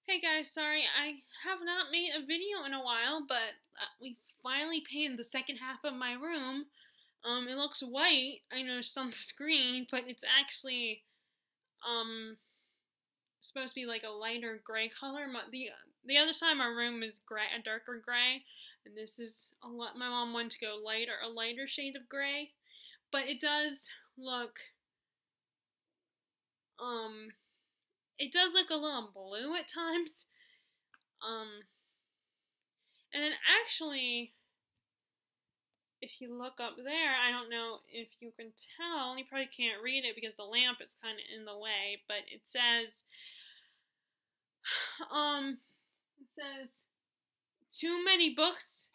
Hey guys, sorry I have not made a video in a while, but we finally painted the second half of my room. It looks white, I noticed on the screen, but it's actually um supposed to be like a lighter gray color. The other side of my room is gray, a darker gray, and this is a lot. My mom wanted to go a lighter shade of gray, but it does look um it does look a little blue at times. Um, and then actually, if you look up there, I don't know if you can tell, you probably can't read it because the lamp is kind of in the way, but um, it says, too many books,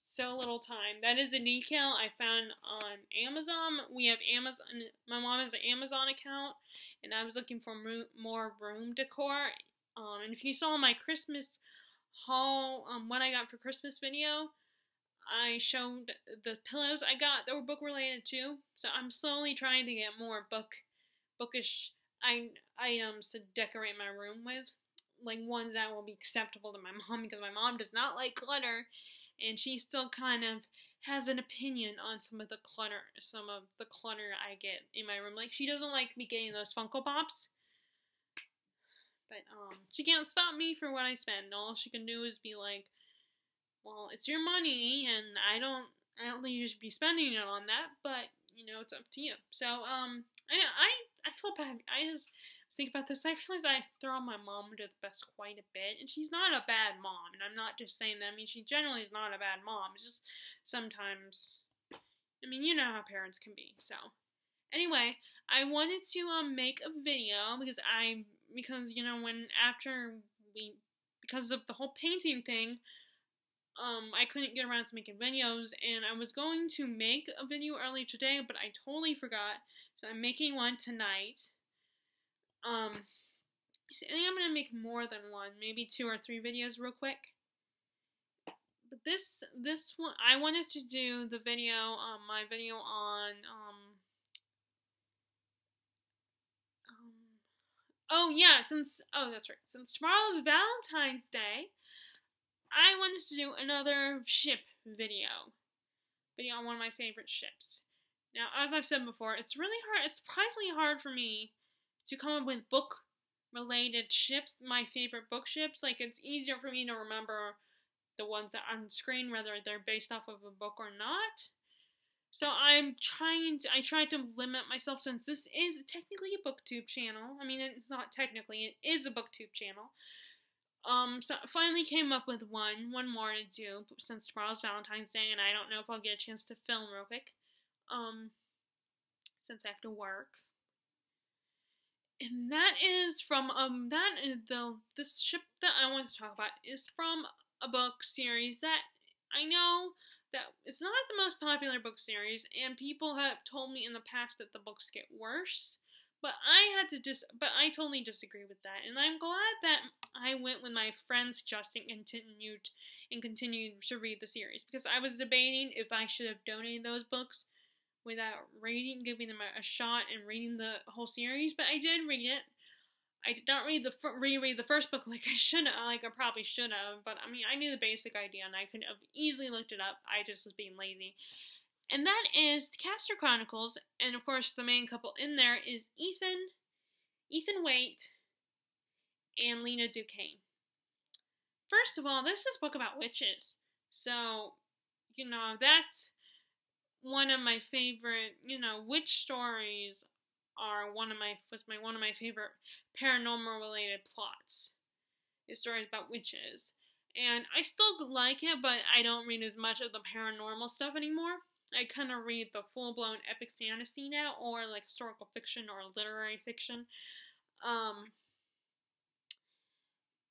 so little time. That is a decal I found on Amazon. We have Amazon, my mom has an Amazon account, and I was looking for more room decor. And if you saw my Christmas haul, what I got for Christmas video, I showed the pillows I got that were book related too. So I'm slowly trying to get more bookish items to decorate my room with, like ones that will be acceptable to my mom, because my mom does not like clutter, and she still kind of has an opinion on some of the clutter I get in my room. Like, she doesn't like me getting those Funko Pops. But she can't stop me for what I spend. All she can do is be like, well, it's your money, and I don't think you should be spending it on that, but, it's up to you. So, I feel bad. I just think about this. I realize I throw my mom under the bus quite a bit, and she's not a bad mom, and I'm not just saying that. I mean, she generally is not a bad mom. It's just sometimes, you know how parents can be. So, anyway, I wanted to make a video because because of the whole painting thing, I couldn't get around to making videos, and I was going to make a video earlier today, but I totally forgot, so I'm making one tonight. I think I'm gonna make more than one, maybe 2 or 3 videos real quick. But this one, I wanted to do the video, my video on, that's right. Since tomorrow's Valentine's Day, I wanted to do another ship video on one of my favorite ships. Now, as I've said before, it's surprisingly hard for me to come up with book-related ships, my favorite book ships. Like, it's easier for me to remember the ones that are on screen, whether they're based off of a book or not. So I tried to limit myself, since this is technically a booktube channel. I mean, it's not technically, it is a booktube channel. So I finally came up with one more to do, since tomorrow's Valentine's Day, and I don't know if I'll get a chance to film real quick, since I have to work. And that is from, this ship that I want to talk about is from a book series that I know that it's not the most popular book series, and people have told me in the past that the books get worse. But I totally disagree with that, and I'm glad that I went with my friends suggesting and continued to read the series, because I was debating if I should have donated those books without giving them a shot and reading the whole series. But I did read it. I did not reread the first book like I probably should have, but I mean, I knew the basic idea, and I could have easily looked it up. I just was being lazy. And that is Castor Chronicles, and of course the main couple in there is Ethan Waite, and Lena Duquesne. First of all, this is a book about witches, so, that's one of my favorite, witch stories are one of my favorite paranormal related plots. Is stories about witches. And I still like it, but I don't read as much of the paranormal stuff anymore. I kind of read the full-blown epic fantasy now, or like historical fiction or literary fiction.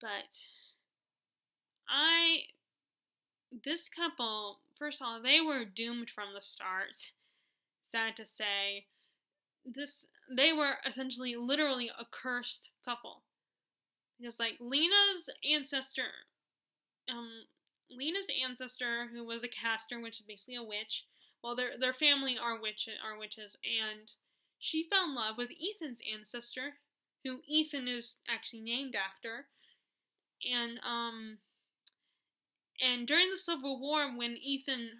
But this couple, first of all, they were doomed from the start. Sad to say. They were essentially, literally a cursed couple. Because, like, Lena's ancestor, who was a Castor, which is basically a witch, well, their family are witches, and she fell in love with Ethan's ancestor, who Ethan is actually named after, and and during the Civil War, when Ethan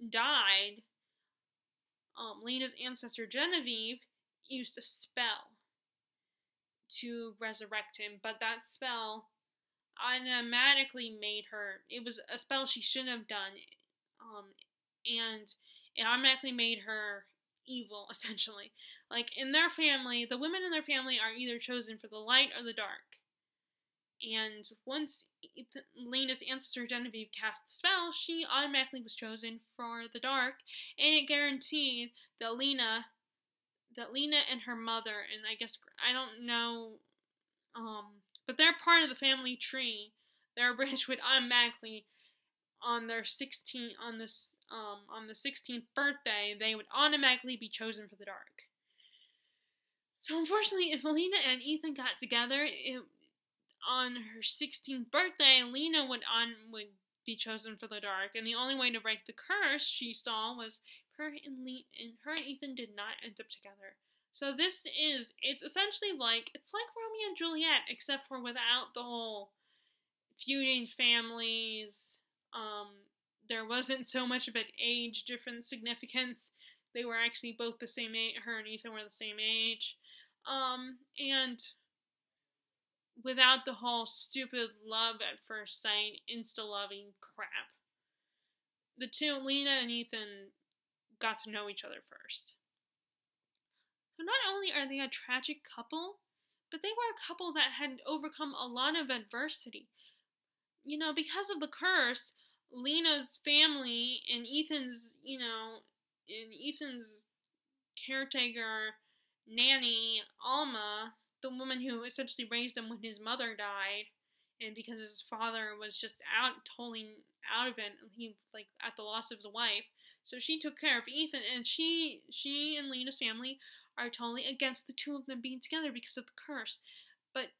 died, Lena's ancestor Genevieve used a spell to resurrect him, but that spell automatically made her. It was a spell she shouldn't have done, and it automatically made her evil, essentially. Like, in their family, the women in their family are either chosen for the light or the dark. And once Lena's ancestor Genevieve cast the spell, she automatically was chosen for the dark, and it guaranteed that Lena and her mother, and I guess, I don't know, but they're part of the family tree. Their branch would automatically, on the 16th birthday, they would automatically be chosen for the dark. So unfortunately, if Lena and Ethan got together, on her 16th birthday, Lena would be chosen for the dark, and the only way to break the curse she saw was her and Ethan did not end up together. So it's essentially like Romeo and Juliet, except for without the whole feuding families. There wasn't so much of an age difference significance. They were actually both the same age. Her and Ethan were the same age. And without the whole stupid love at first sight, insta-loving crap. The two, Lena and Ethan, got to know each other first. So not only are they a tragic couple, but they were a couple that had overcome a lot of adversity. You know, because of the curse, Lena's family and Ethan's caretaker nanny, Alma, the woman who essentially raised him when his mother died, and because his father was just totally out of it, he, like, at the loss of his wife, so she took care of Ethan, and she and Lena's family are totally against the two of them being together because of the curse. But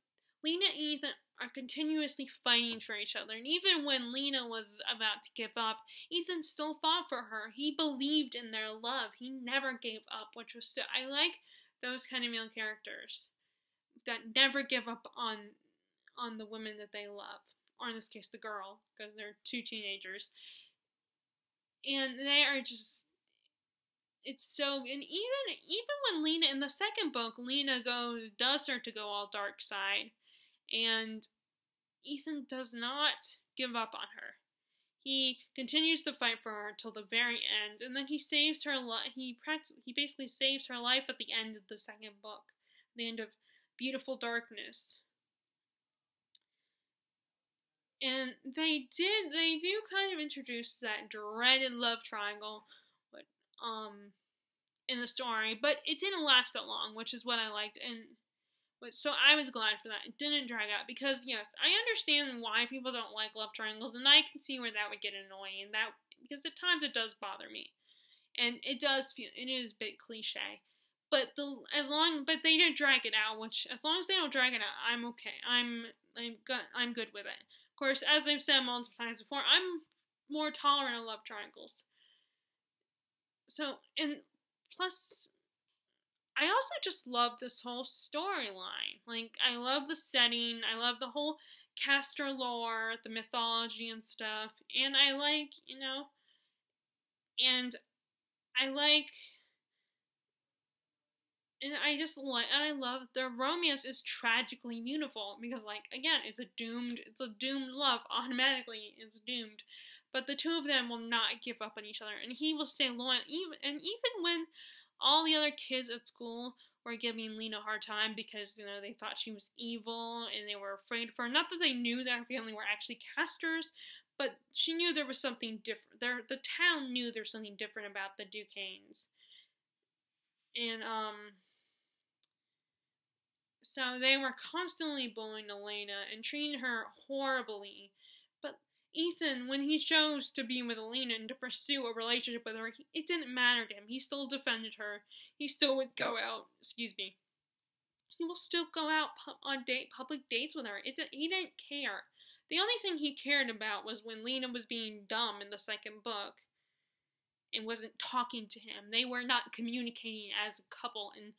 Lena and Ethan are continuously fighting for each other, and even when Lena was about to give up, Ethan still fought for her. He believed in their love. He never gave up, which was I like those kind of male characters that never give up on the women that they love, or in this case the girl, because they're two teenagers, and they are just, it's so, and even when Lena, in the second book, Lena does start to go all dark side, and Ethan does not give up on her. He continues to fight for her till the very end, and then he saves her life. He basically saves her life at the end of the second book, the end of Beautiful Darkness. And they do kind of introduce that dreaded love triangle, in the story, but it didn't last that long, which is what I liked, so I was glad for that. It didn't drag out, because yes, I understand why people don't like love triangles, and I can see where that would get annoying, because at times it does bother me, and it is a bit cliche. But they didn't drag it out, which, as long as they don't drag it out, I'm okay. I'm good with it. Of course, as I've said multiple times before, I'm more tolerant of love triangles. So, and plus, I also just love this whole storyline. Like, I love the setting, I love the whole Castor lore, the mythology and stuff, and I like, and I love their romance is tragically beautiful, because, like, again, it's a doomed love, automatically it's doomed, but the two of them will not give up on each other, and he will stay loyal, even when all the other kids at school were giving Lena a hard time because, they thought she was evil, and they were afraid of her, not that they knew that her family were actually Castors, but she knew there was something different, the town knew there was something different about the Duquesnes, and, so they were constantly bullying Elena and treating her horribly. But Ethan, when he chose to be with Elena and to pursue a relationship with her, it didn't matter to him. He still defended her. He still would go out. He will still go out on public dates with her. He didn't care. The only thing he cared about was when Lena was being dumb in the second book and wasn't talking to him. They were not communicating as a couple, and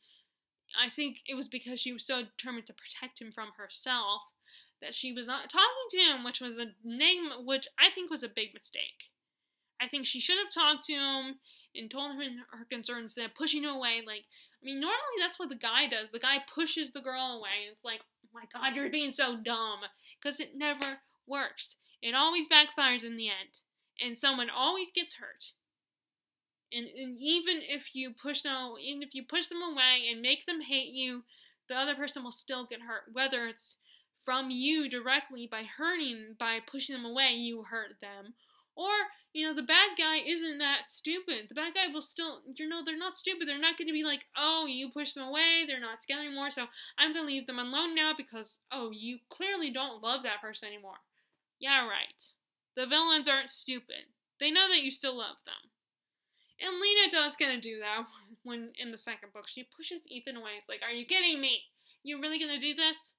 I think it was because she was so determined to protect him from herself that she was not talking to him, which was a name, which I think was a big mistake. I think she should have talked to him and told him her concerns instead of pushing him away. Like, I mean, normally that's what the guy does. The guy pushes the girl away, and it's like, oh my God, you're being so dumb. Because it never works. It always backfires in the end. And someone always gets hurt. And even if you push them away and make them hate you, the other person will still get hurt. Whether it's from you directly by pushing them away, you hurt them. Or, the bad guy isn't that stupid. The bad guy will still, they're not stupid. They're not going to be like, oh, you pushed them away, they're not together anymore, so I'm going to leave them alone now because, oh, you clearly don't love that person anymore. Yeah, right. The villains aren't stupid. They know that you still love them. And Lena does kind of do that when, in the second book, she pushes Ethan away. It's like, are you kidding me? You're really going to do this?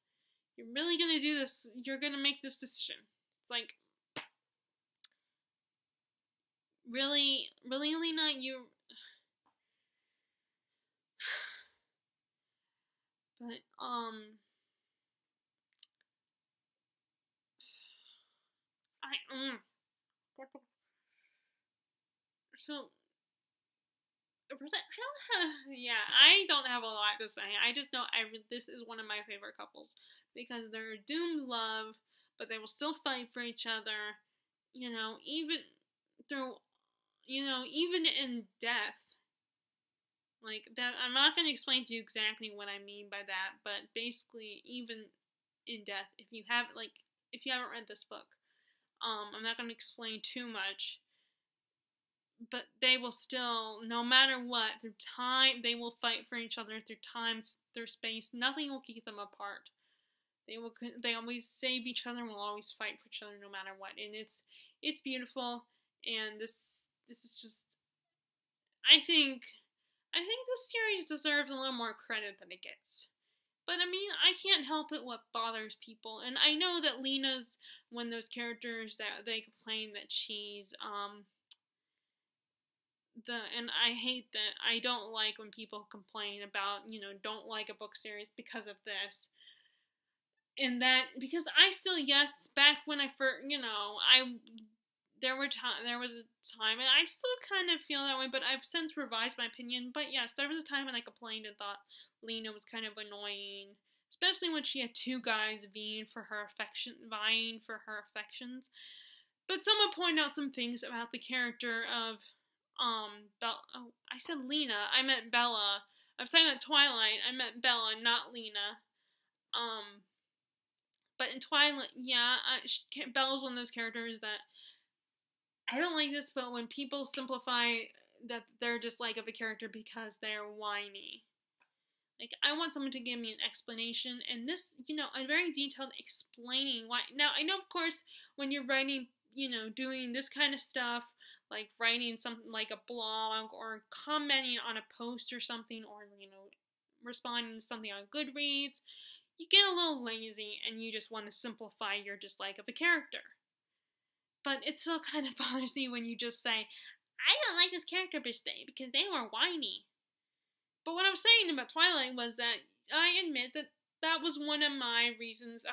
You're really going to do this? You're going to make this decision. It's like, really, Lena, you... But, So, I don't have a lot to say. I just know this is one of my favorite couples because they're doomed love, but they will still fight for each other, even through, even in death. Like that, I'm not going to explain to you exactly what I mean by that, but basically, even in death, if you haven't read this book, I'm not going to explain too much. But they will still, no matter what, through time, they will fight for each other through time, through space. Nothing will keep them apart. They always save each other and will always fight for each other no matter what. And it's beautiful. And this is just, I think this series deserves a little more credit than it gets. But I mean, I can't help it what bothers people. And I know that Lena's one of those characters that they complain that she's, and I hate that. I don't like when people complain about, don't like a book series because of this. And that, because I still, yes, back when I first, there was a time, and I still kind of feel that way, but I've since revised my opinion. But yes, there was a time when I complained and thought Lena was kind of annoying, especially when she had two guys vying for her affections. But someone pointed out some things about the character of I said Lena, I meant Bella. I was talking about Twilight, I meant Bella, not Lena. But in Twilight, Bella's one of those characters that I don't like this, but when people simplify that their dislike of the character because they're whiny. Like, I want someone to give me an explanation, and this, a very detailed explaining why. Now, I know, of course, when you're writing, doing this kind of stuff, like writing something like a blog or commenting on a post or something, or, responding to something on Goodreads, you get a little lazy and you just want to simplify your dislike of a character. But it still kind of bothers me when you just say, I don't like this character because they were whiny. But what I was saying about Twilight was that I admit that was one of my reasons.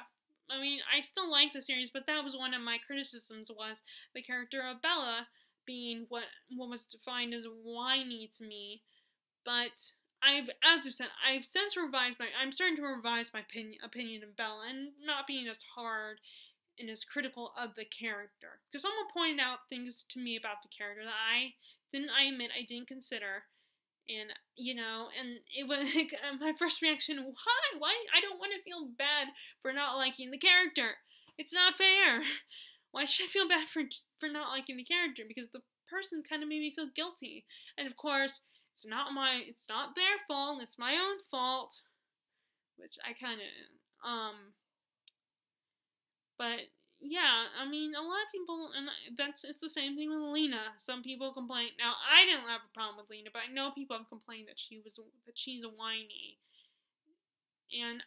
I mean, I still like the series, but that was one of my criticisms, was the character of Bella being what was defined as whiny to me. But as I've said, I'm starting to revise my opinion of Bella and not being as hard and as critical of the character. Because someone pointed out things to me about the character that I didn't consider. And, and it was like, my first reaction, why? I don't want to feel bad for not liking the character. It's not fair. Why should I feel bad for not liking the character? Because the person kind of made me feel guilty. And of course, it's not their fault, it's my own fault. Which I kind of, but yeah, I mean, a lot of people, and it's the same thing with Lena. Some people complain. Now, I didn't have a problem with Lena, but I know people have complained that she's whiny. And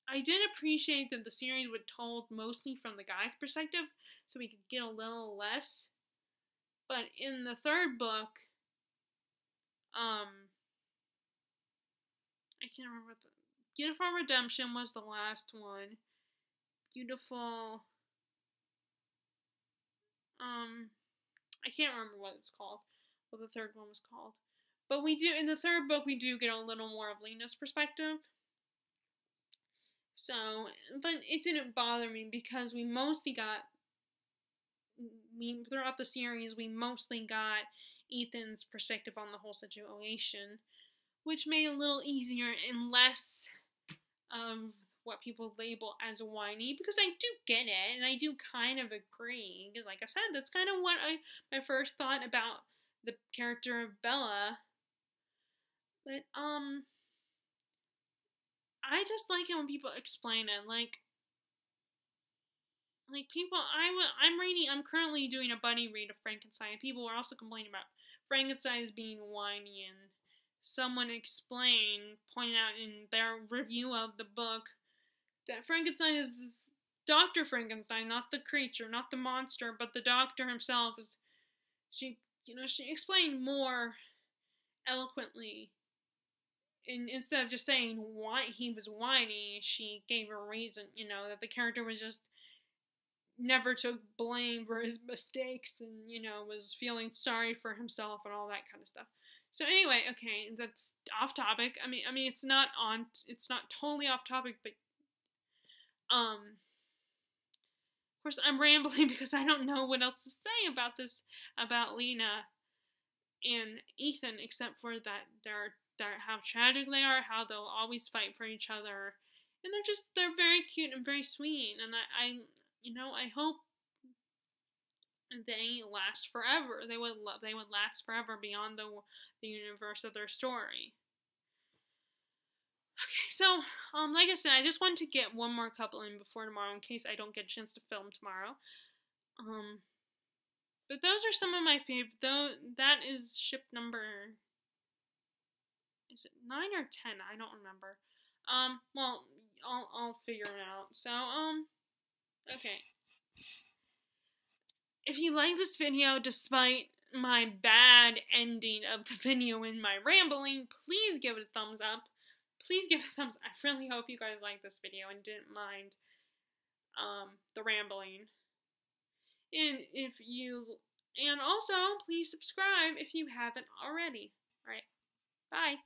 I did appreciate that the series was told mostly from the guy's perspective, so we could get a little less. But in the third book, I can't remember Beautiful Redemption was the last one. Beautiful, I can't remember what it's called, what the third one was called. But we do, in the third book, we do get a little more of Lena's perspective. So, but it didn't bother me because we mostly got, throughout the series, we mostly got Ethan's perspective on the whole situation, which made it a little easier and less of what people label as whiny, because I do get it, and I do kind of agree, because like I said, that's kind of what my first thought about the character of Bella. But, I just like it when people explain it, like people, I'm currently doing a buddy read of Frankenstein. People are also complaining about Frankenstein as being whiny, and someone pointed out in their review of the book, that Frankenstein is this Dr. Frankenstein, not the creature, not the monster, but the doctor himself. She explained more eloquently. Instead of just saying why he was whiny, she gave a reason, that the character was just never took blame for his mistakes, and, was feeling sorry for himself and all that kind of stuff. So anyway, okay, that's off topic. I mean, it's not totally off topic, but, of course, I'm rambling because I don't know what else to say about Lena and Ethan, except for that they're how tragic they are, how they'll always fight for each other, and they're very cute and very sweet, and I hope they last forever. They would last forever beyond the universe of their story. Okay, so, like I said, I just wanted to get one more couple in before tomorrow in case I don't get a chance to film tomorrow. But those are some of my favorite, though. That is ship number, is it 9 or 10? I don't remember. Well, I'll figure it out. So, okay. If you like this video, despite my bad ending of the video and my rambling, please give it a thumbs up. Please give it a thumbs up. I really hope you guys liked this video and didn't mind the rambling. And also, please subscribe if you haven't already. Alright, bye.